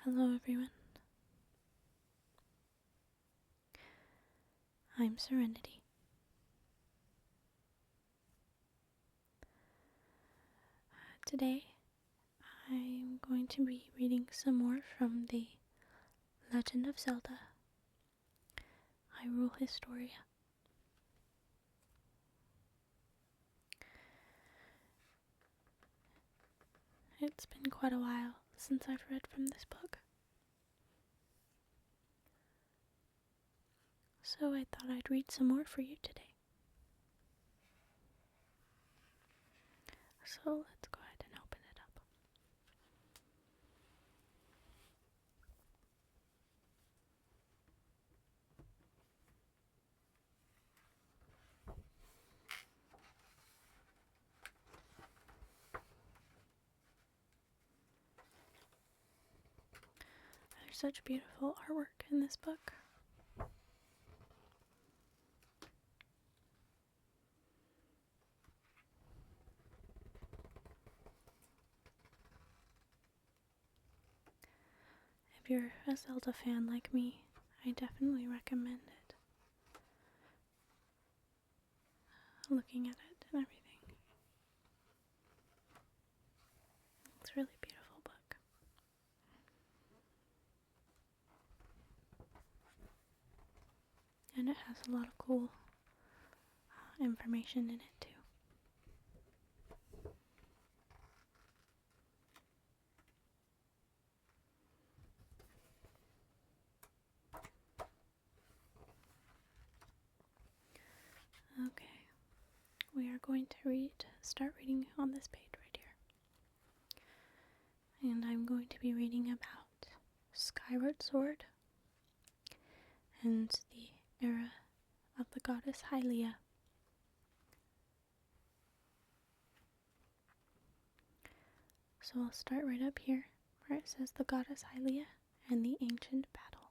Hello everyone, I'm Serenity. Today I'm going to be reading some more from the Legend of Zelda, Hyrule Historia. It's been quite a while since I've read from this book, so I thought I'd read some more for you today. So let's go ahead and open it up. There's such beautiful artwork in this book. If you're a Zelda fan like me, I definitely recommend it. Looking at it and everything. It's a really beautiful book. And it has a lot of cool information in it too. Okay, we are going to start reading on this page right here. And I'm going to be reading about Skyward Sword and the era of the Goddess Hylia. So I'll start right up here where it says the Goddess Hylia and the Ancient Battle.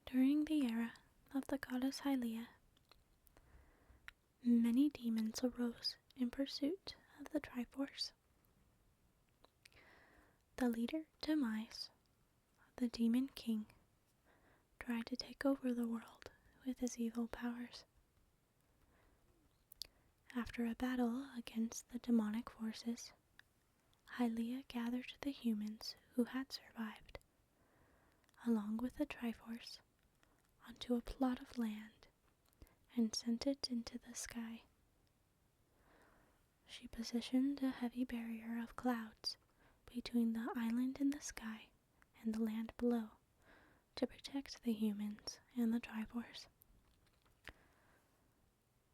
During the era of the Goddess Hylia, many demons arose in pursuit of the Triforce. The leader, Demise, the Demon King, tried to take over the world with his evil powers. After a battle against the demonic forces, Hylia gathered the humans who had survived, along with the Triforce, onto a plot of land and sent it into the sky. She positioned a heavy barrier of clouds between the island in the sky and the land below to protect the humans and the Triforce.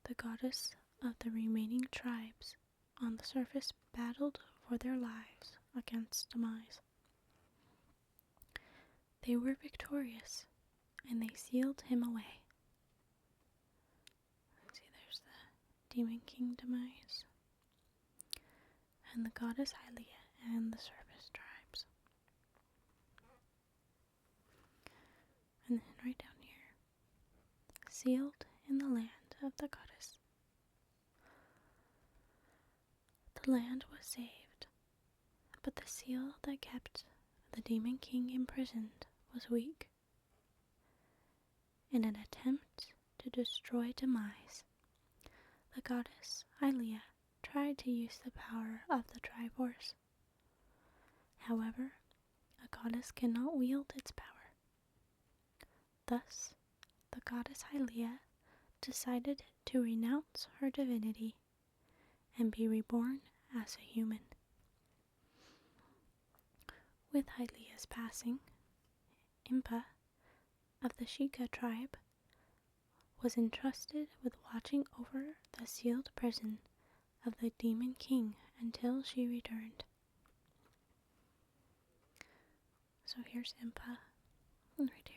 The goddess of the remaining tribes on the surface battled for their lives against Demise. They were victorious, and they sealed him away. See, there's the Demon King Demise, and the Goddess Hylia and the surface tribes. And then right down here, sealed in the land of the goddess. The land was saved, but the seal that kept the Demon King imprisoned was weak. In an attempt to destroy Demise, the goddess Hylia tried to use the power of the Triforce. However, a goddess cannot wield its power. Thus, the goddess Hylia decided to renounce her divinity and be reborn as a human. With Hylia's passing, Impa of the Sheikah tribe was entrusted with watching over the sealed prison of the Demon King until she returned. So here's Impa right here.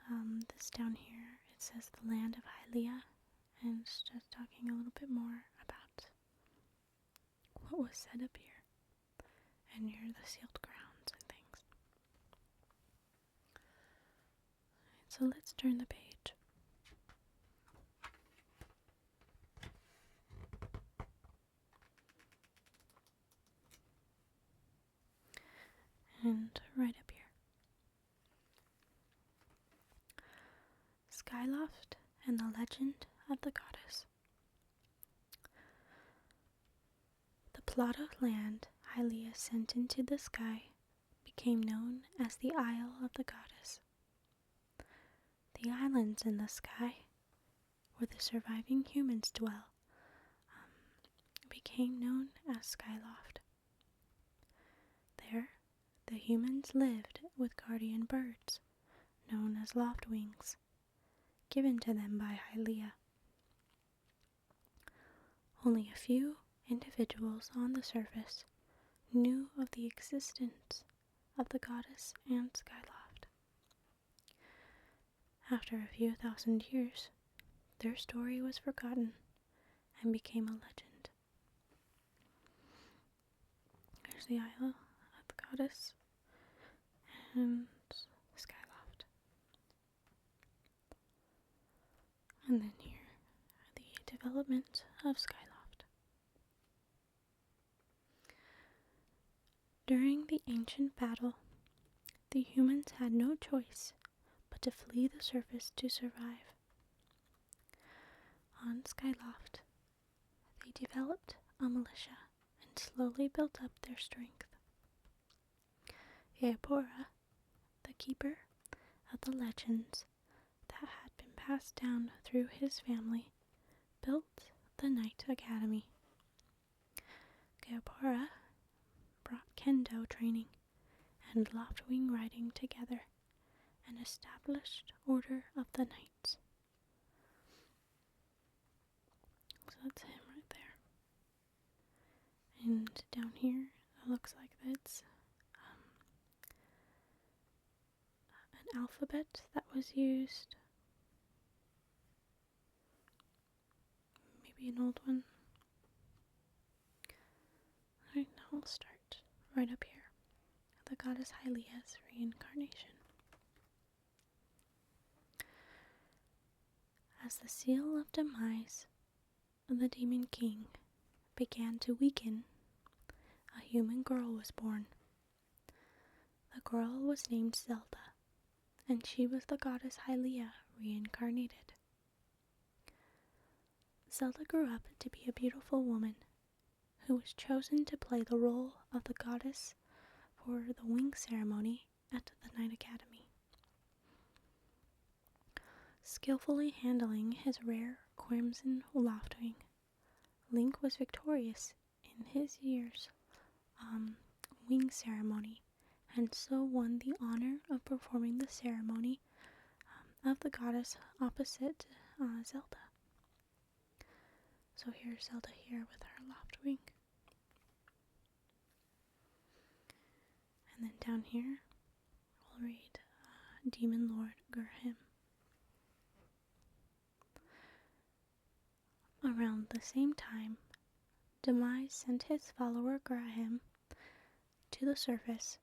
And this down here, it says the land of Hylia, and it's just talking a little bit more about what was said up here, and near the sealed grounds and things. So let's turn the page. Skyloft and the Legend of the Goddess. The plot of land Hylia sent into the sky became known as the Isle of the Goddess. The islands in the sky, where the surviving humans dwell, became known as Skyloft. There, the humans lived with guardian birds, known as loftwings, given to them by Hylia. Only a few individuals on the surface knew of the existence of the goddess and Skyloft. After a few thousand years, their story was forgotten and became a legend. There's the Isle of the Goddess and Skyloft. And then here, the development of Skyloft. During the ancient battle, the humans had no choice but to flee the surface to survive. On Skyloft, they developed a militia and slowly built up their strength. Eapora, the keeper of the legends that had been passed down through his family, built the Knight Academy. Eapora brought kendo training and loftwing riding together and established Order of the Knights. So that's him right there. And down here, it looks like it's an alphabet that was used. Maybe an old one. Alright, now we'll start right up here. The Goddess Hylia's reincarnation. As the seal of Demise, the Demon King, began to weaken, a human girl was born. The girl was named Zelda, and she was the Goddess Hylia reincarnated. Zelda grew up to be a beautiful woman who was chosen to play the role of the goddess for the wing ceremony at the Knight Academy. Skillfully handling his rare crimson loftwing, Link was victorious in his year's wing ceremony, and so won the honor of performing the ceremony of the goddess opposite Zelda. So here's Zelda here with her loftwing. And then down here, we'll read Demon Lord Gurhim. Around the same time, Demise sent his follower Gurhim to the surface,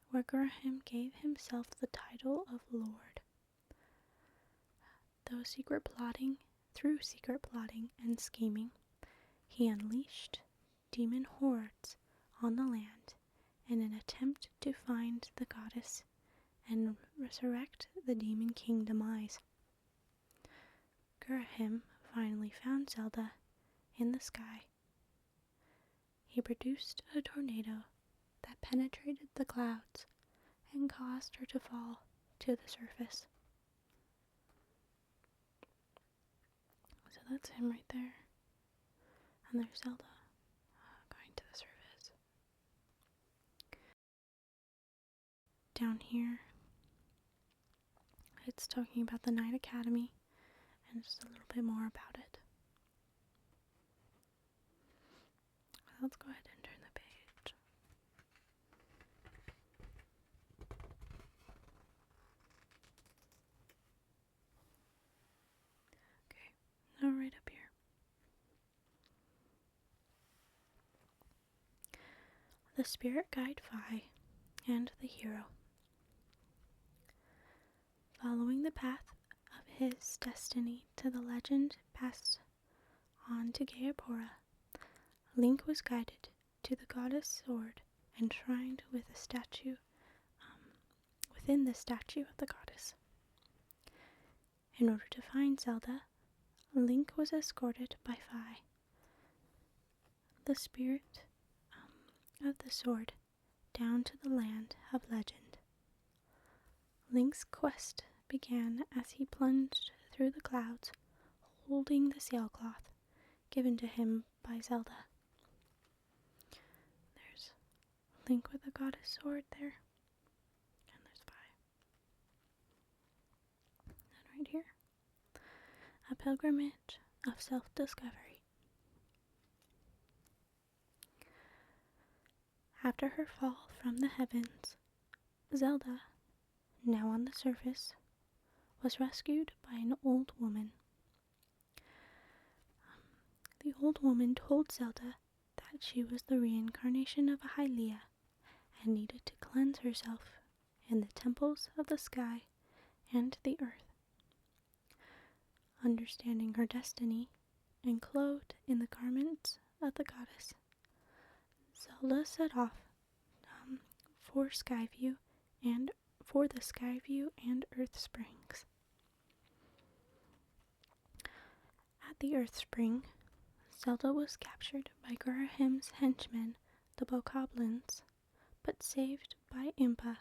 where Gurhim gave himself the title of Lord. Through secret plotting and scheming, he unleashed demon hordes on the land in an attempt to find the goddess and resurrect the Demon King Demise. Gurhim finally found Zelda in the sky. He produced a tornado that penetrated the clouds and caused her to fall to the surface. So that's him right there. And there's Zelda going to the surface. Down here, it's talking about the Knight Academy and just a little bit more about it. Let's go ahead and turn the page. Okay, now right up here. The spirit guide Vi and the hero. Following the path of his destiny to the legend passed on to Eapora, Link was guided to the Goddess Sword enshrined with a statue within the statue of the goddess. In order to find Zelda, Link was escorted by Fi, the spirit of the sword, down to the land of legend. Link's quest began as he plunged through the clouds, holding the sailcloth given to him by Zelda. There's Link with the Goddess Sword there, and there's Fi. And right here, a pilgrimage of self-discovery. After her fall from the heavens, Zelda, now on the surface, was rescued by an old woman. The old woman told Zelda that she was the reincarnation of Hylia and needed to cleanse herself in the temples of the sky and the earth. Understanding her destiny and clothed in the garments of the goddess, Zelda set off for the Skyview and Earth Springs. At the Earth Spring, Zelda was captured by Gurahim's henchmen, the Bokoblins, but saved by Impa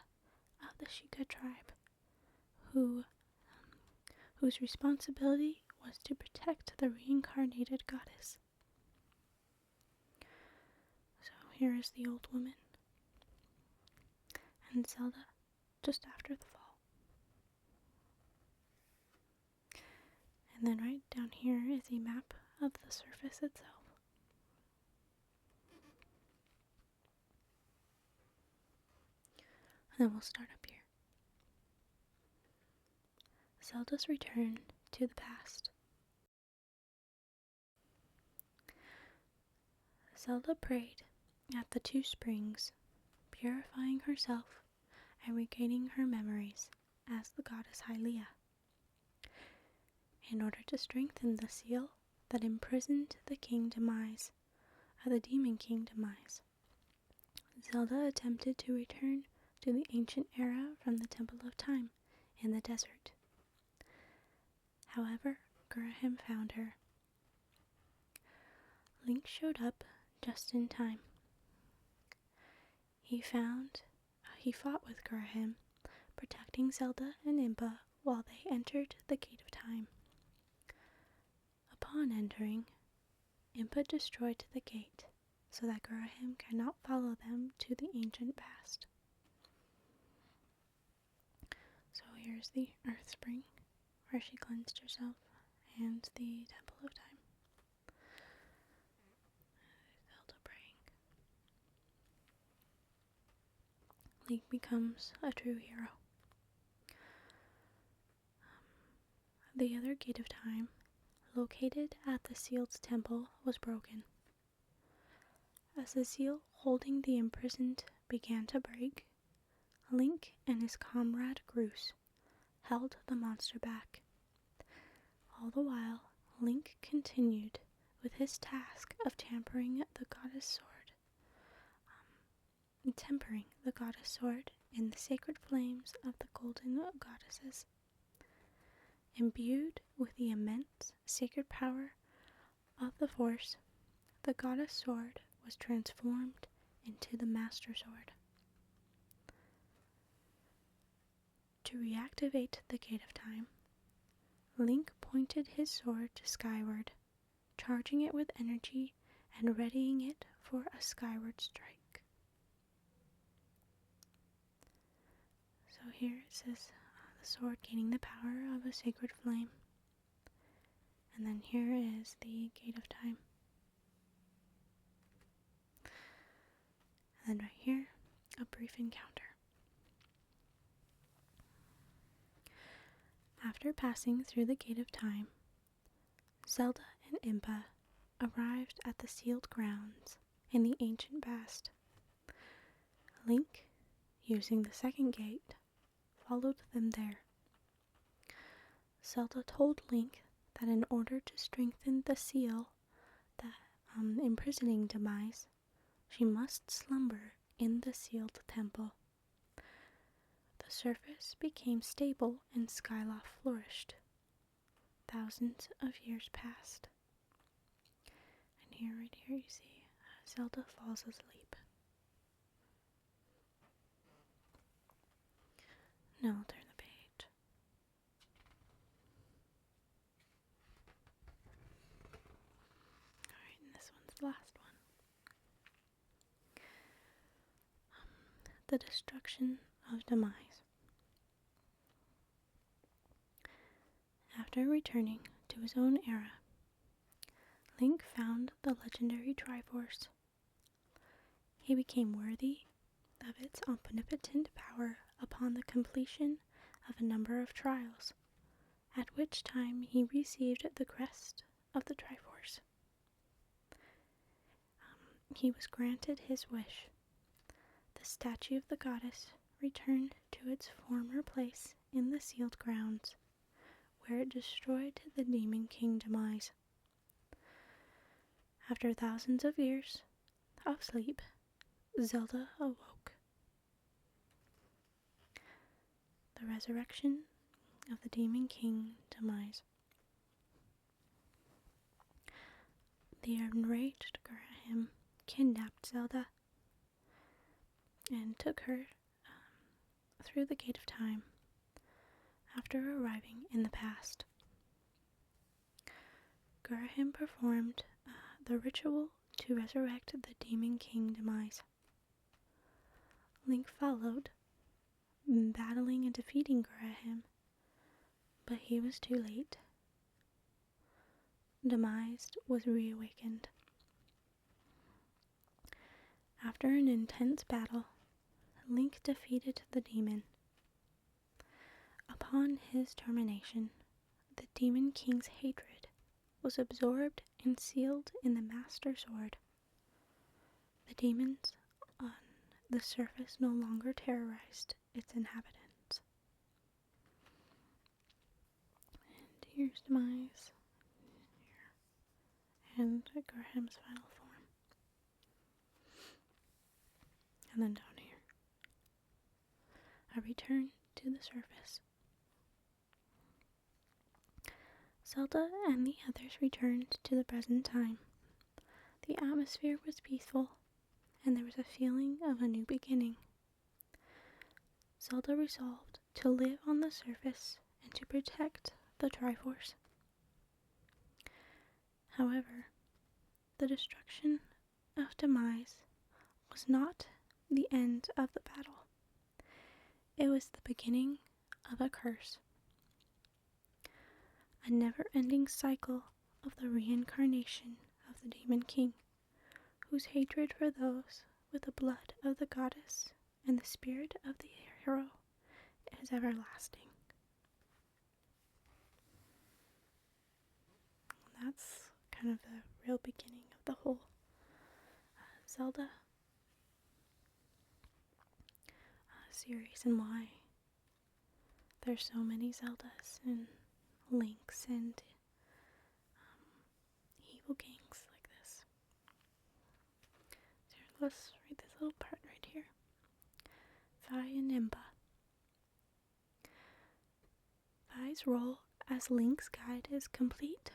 of the Sheikah tribe, whose responsibility was to protect the reincarnated goddess. So here is the old woman, and Zelda just after the fall. And then right down here is a map of the surface itself. And then we'll start up here. Zelda's return to the past. Zelda prayed at the two springs, purifying herself and regaining her memories as the Goddess Hylia. In order to strengthen the seal that imprisoned the demon king Demise, Zelda attempted to return to the ancient era from the Temple of Time in the desert. However, Gurahim found her. Link showed up just in time. He fought with Gurahim, protecting Zelda and Impa while they entered the Gate of Time. Upon entering, Impa destroyed the gate so that Gurahim cannot follow them to the ancient past. So here's the Earth Spring, where she cleansed herself, and the Temple of Time. Zelda praying. Link becomes a true hero. The other Gate of Time, located at the sealed temple, was broken. As the seal holding the imprisoned began to break, Link and his comrade Groose held the monster back. All the while, Link continued with his task of tempering the Goddess Sword in the sacred flames of the golden goddesses. Imbued with the immense sacred power of the Force, the Goddess Sword was transformed into the Master Sword. To reactivate the Gate of Time, Link pointed his sword to skyward, charging it with energy and readying it for a skyward strike. So here it says the sword gaining the power of a sacred flame. And then here is the Gate of Time. And then right here, a brief encounter. After passing through the Gate of Time, Zelda and Impa arrived at the sealed grounds in the ancient past. Link, using the second gate, followed them there. Zelda told Link that in order to strengthen the seal that imprisoning Demise, she must slumber in the sealed temple. The surface became stable and Skyloft flourished. thousands of years passed. And here, right here, you see Zelda falls asleep. Now I'll turn the page. Alright, and this one's the last one. The destruction of Demise. After returning to his own era, Link found the legendary Triforce. He became worthy of its omnipotent power upon the completion of a number of trials, at which time he received the crest of the Triforce. He was granted his wish. The statue of the goddess returned to its former place in the sealed grounds, where it destroyed the Demon King Demise. After thousands of years of sleep, Zelda awoke. The resurrection of the Demon King Demise. The enraged Graham kidnapped Zelda and took her through the gate of time after arriving in the past. Graham performed the ritual to resurrect the Demon King Demise. Link followed, battling and defeating Graham, but he was too late. Demise was reawakened. After an intense battle, Link defeated the demon. Upon his termination, the Demon King's hatred was absorbed and sealed in the Master Sword. The demons on the surface no longer terrorized its inhabitants. And here's Demise. And Graham's final form. And then down here, a return to the surface. Zelda and the others returned to the present time. The atmosphere was peaceful, and there was a feeling of a new beginning. Zelda resolved to live on the surface and to protect the Triforce. However, the destruction of Demise was not the end of the battle. It was the beginning of a curse. A never-ending cycle of the reincarnation of the Demon King, whose hatred for those with the blood of the goddess and the spirit of the hero is everlasting. That's kind of the real beginning of the whole Zelda series, and why there's so many Zeldas and Links and evil kings like this. So let's read this little part right here. Vi and Impa. Vi's role as Link's guide is complete.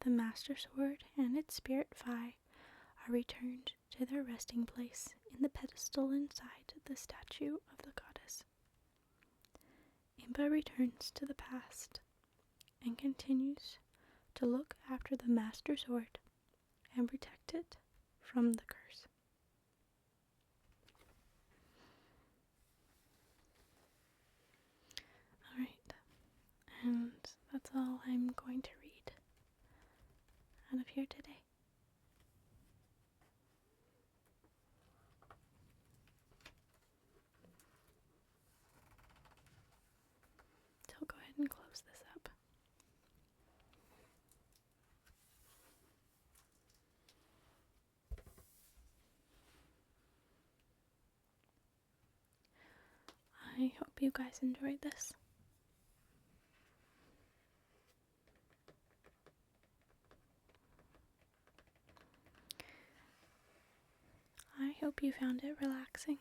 The Master Sword and its spirit Vi are returned to their resting place in the pedestal inside the statue of the goddess. Impa returns to the past and continues to look after the Master Sword and protect it from the curse. Alright, and that's all I'm going to read out of here today. So I'll go ahead and close this up. I hope you guys enjoyed this. I hope you found it relaxing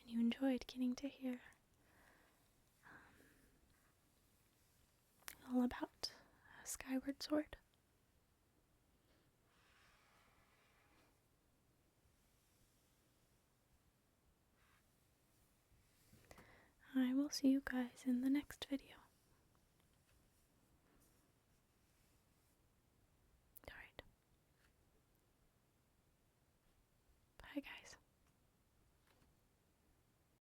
and you enjoyed getting to hear all about Skyward Sword. I will see you guys in the next video.